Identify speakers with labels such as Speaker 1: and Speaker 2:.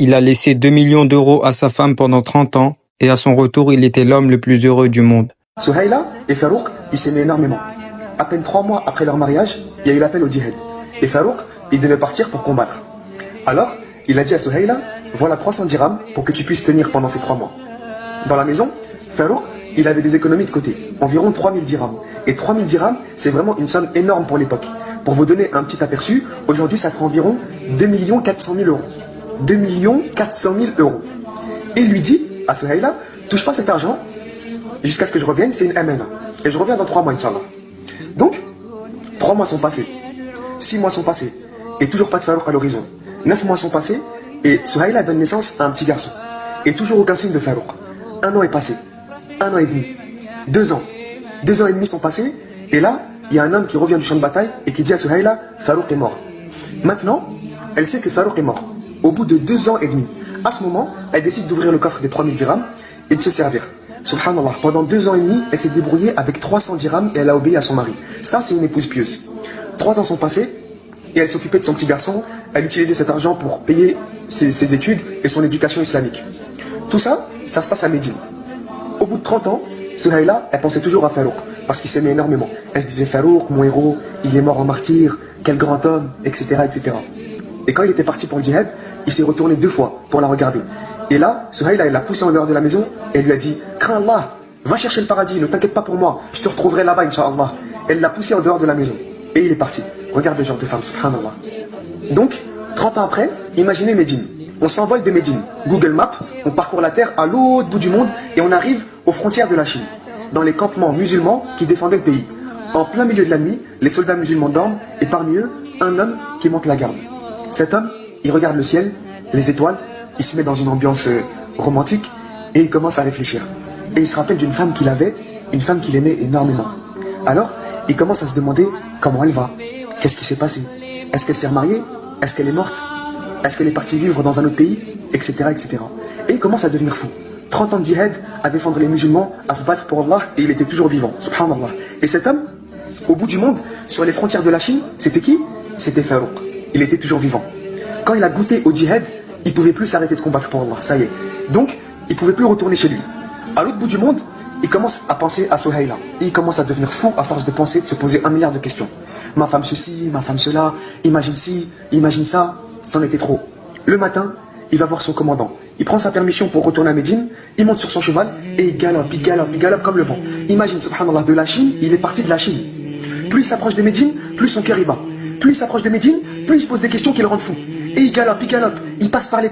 Speaker 1: Il a laissé 2 millions d'euros à sa femme pendant 30 ans et à son retour, il était l'homme le plus heureux du monde.
Speaker 2: Souhaïla et Farouk, ils s'aimaient énormément. À peine 3 mois après leur mariage, il y a eu l'appel au djihad. Et Farouk, il devait partir pour combattre. Alors, il a dit à Souhaïla, voilà 300 dirhams pour que tu puisses tenir pendant ces 3 mois. Dans la maison, Farouk, il avait des économies de côté, environ 3000 dirhams. Et 3000 dirhams, c'est vraiment une somme énorme pour l'époque. Pour vous donner un petit aperçu, aujourd'hui ça fait environ 2 400 000 euros. 2 400 000 euros. Et il lui dit à Souhaïla, touche pas cet argent jusqu'à ce que je revienne, c'est une amana. Et je reviens dans 3 mois, Inch'Allah. Donc, 3 mois sont passés, 6 mois sont passés, et toujours pas de Farouk à l'horizon. 9 mois sont passés, et Souhaïla donne naissance à un petit garçon. Et toujours aucun signe de Farouk. 1 an est passé, 1 an et demi, 2 ans. 2 ans et demi sont passés, et là, il y a un homme qui revient du champ de bataille et qui dit à Souhaïla, Farouk est mort. Maintenant, elle sait que Farouk est mort. Au bout de 2 ans et demi, à ce moment, elle décide d'ouvrir le coffre des 3000 dirhams et de se servir. Subhanallah, pendant 2 ans et demi, elle s'est débrouillée avec 300 dirhams et elle a obéi à son mari. Ça, c'est une épouse pieuse. 3 ans sont passés et elle s'occupait de son petit garçon. Elle utilisait cet argent pour payer ses études et son éducation islamique. Tout ça, ça se passe à Médine. Au bout de 30 ans, Souhaïla, elle pensait toujours à Farouk parce qu'il s'aimait énormément. Elle se disait, Farouk, mon héros, il est mort en martyr, quel grand homme, etc., etc. Et quand il était parti pour le djihad, il s'est retourné 2 fois pour la regarder. Et là, Souhaïla, elle l'a poussé en dehors de la maison et elle lui a dit, crains Allah, va chercher le paradis, ne t'inquiète pas pour moi, je te retrouverai là-bas, Inch'Allah. Elle l'a poussé en dehors de la maison. Et il est parti. Regarde le genre de femme, subhanallah. Donc, 30 ans après, imaginez Médine. On s'envole de Médine. Google Maps, on parcourt la terre à l'autre bout du monde et on arrive aux frontières de la Chine. Dans les campements musulmans qui défendaient le pays. En plein milieu de la nuit, les soldats musulmans dorment et parmi eux, un homme qui monte la garde. Cet homme, il regarde le ciel, les étoiles, il se met dans une ambiance romantique et il commence à réfléchir. Et il se rappelle d'une femme qu'il avait, une femme qu'il aimait énormément. Alors, il commence à se demander comment elle va, qu'est-ce qui s'est passé, est-ce qu'elle s'est remariée, est-ce qu'elle est morte, est-ce qu'elle est partie vivre dans un autre pays, etc., etc. Et il commence à devenir fou. 30 ans de djihad, à défendre les musulmans, à se battre pour Allah, et il était toujours vivant, subhanallah. Et cet homme, au bout du monde, sur les frontières de la Chine, c'était qui? C'était Farouk. Il était toujours vivant. Quand il a goûté au djihad, il ne pouvait plus s'arrêter de combattre pour Allah, ça y est. Donc, il ne pouvait plus retourner chez lui. À l'autre bout du monde, il commence à penser à Souhaïla. Et il commence à devenir fou à force de penser, de se poser 1 milliard de questions. Ma femme ceci, ma femme cela, imagine ci, imagine ça, c'en était trop. Le matin, il va voir son commandant. Il prend sa permission pour retourner à Médine, il monte sur son cheval et il galope, il galope, il galope comme le vent. Imagine, subhanallah, de la Chine, il est parti de la Chine. Plus il s'approche de Médine, plus son cœur y bat. Plus il s'approche de Médine, plus il se pose des questions qui le rendent fou. Et il galope, il passe par les terres.